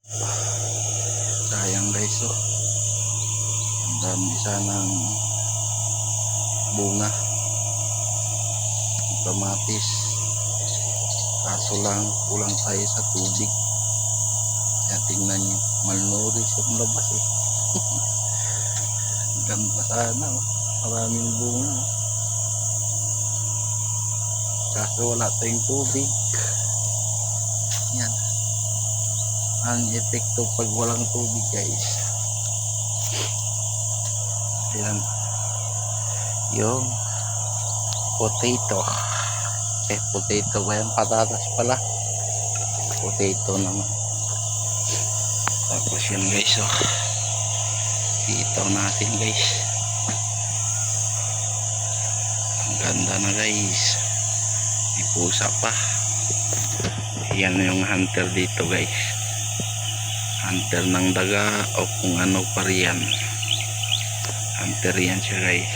Sayang guys, oh. Ang dami sanang bunga, kamatis. Kaso lang kulang tayo sa tubig. Kaya tingnan nyo, malnourished yung labas eh. Ganda sana, oh. Maraming bunga, oh. Kaso wala tayong tubig. Yan ang epekto pag walang tubig guys. Yan yung potato. Potato ba yan? Patatas pala. Potato naman. Tapos yan guys, oh. Itaw natin guys. Ang ganda na guys. May pusa pa. Yan yung hunter dito guys. Hunter ng daga o kung ano pa riyan. Hunter yan siya guys.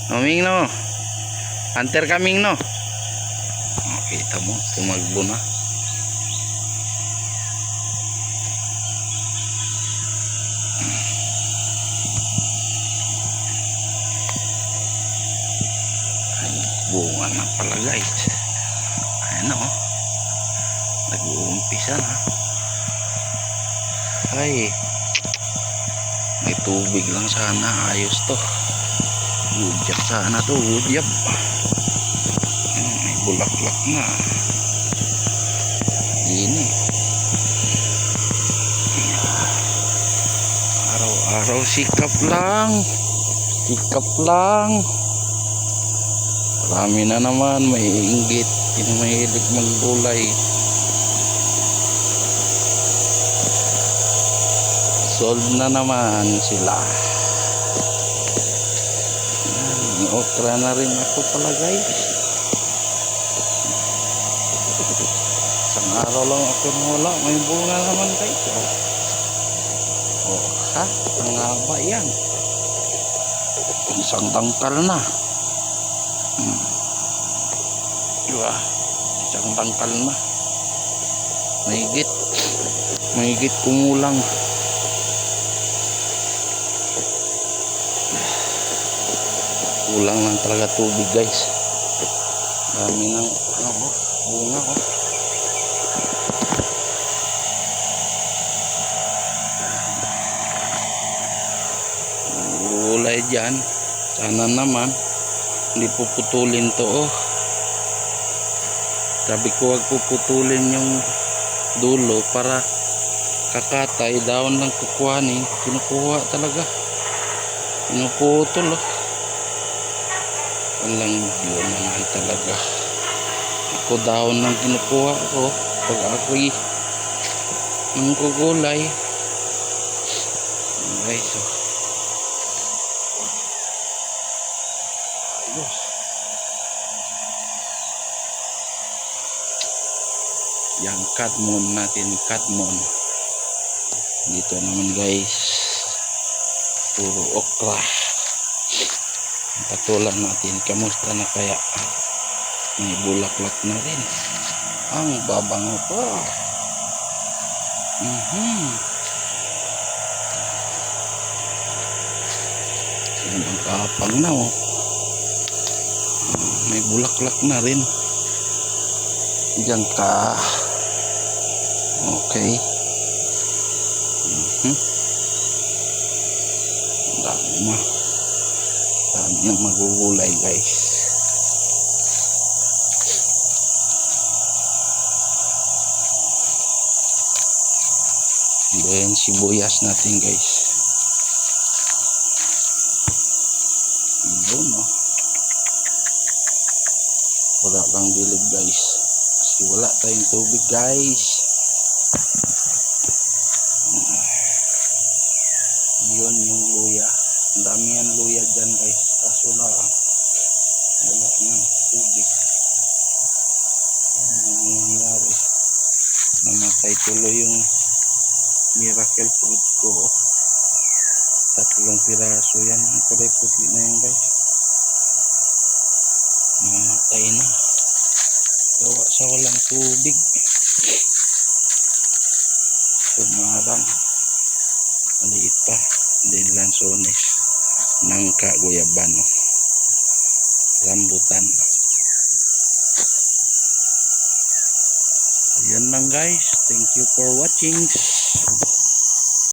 Kaming no. Hunter kaming no. Kita mo, tumagbo na. Ay, bunga na pala guys. Ayan o. Nag-uumpisa na. Ay, may tubig lang sana. Ayos to. Good job sana to. Good job. May bulaklak na. Ini. Araw-araw sikap lang. Sikap lang. Marami na naman. May inggit. Yung mahilig maggulay. Solve na naman sila. Okra na rin ako pala guys. Isang araw lang ako wala. May bunga naman guys. Oh, ha? Ang haba yan. Isang tangkal na. Diba? Isang tangkal na. Mahigit kumulang. Kulang lang talaga tubig guys. Dami ng bunga oh. Gulay dyan. Sana naman hindi puputulin to oh. Sabi ko wag puputulin yung dulo para kakatay. Daon lang kukuhanin. Kinukuha talaga. Pinuputol oh. Walang yun naman talaga. Ako daon ng kinukuha ko pag ako'y mangkugulay. Guys, so ayos. Yang kadmon natin, kadmon. Dito naman guys, puro okra. Patulan natin, kamusta na kaya? May bulaklak na rin. Ang babango pa. Ang kapang na oh. May bulaklak na rin. Diyan ka. Okay. Dami na magugulay guys. Then sibuyas natin guys. Yun oh. Wala kang dilig guys. Kasi wala tayong tubig guys. Yun yung luya. Ang dami yan luya dyan guys. Kaso lang wala ng tubig. Yan ang nangyayari. Namatay tuloy yung miracle fruit ko. 3 piraso yan. Ang kulay puti na yan guys. Namatay na. Gawa sa walang tubig. sumarang, maliit pa. Then lansones, nangka, guyabano, rambutan. Ayan lang guys, thank you for watching.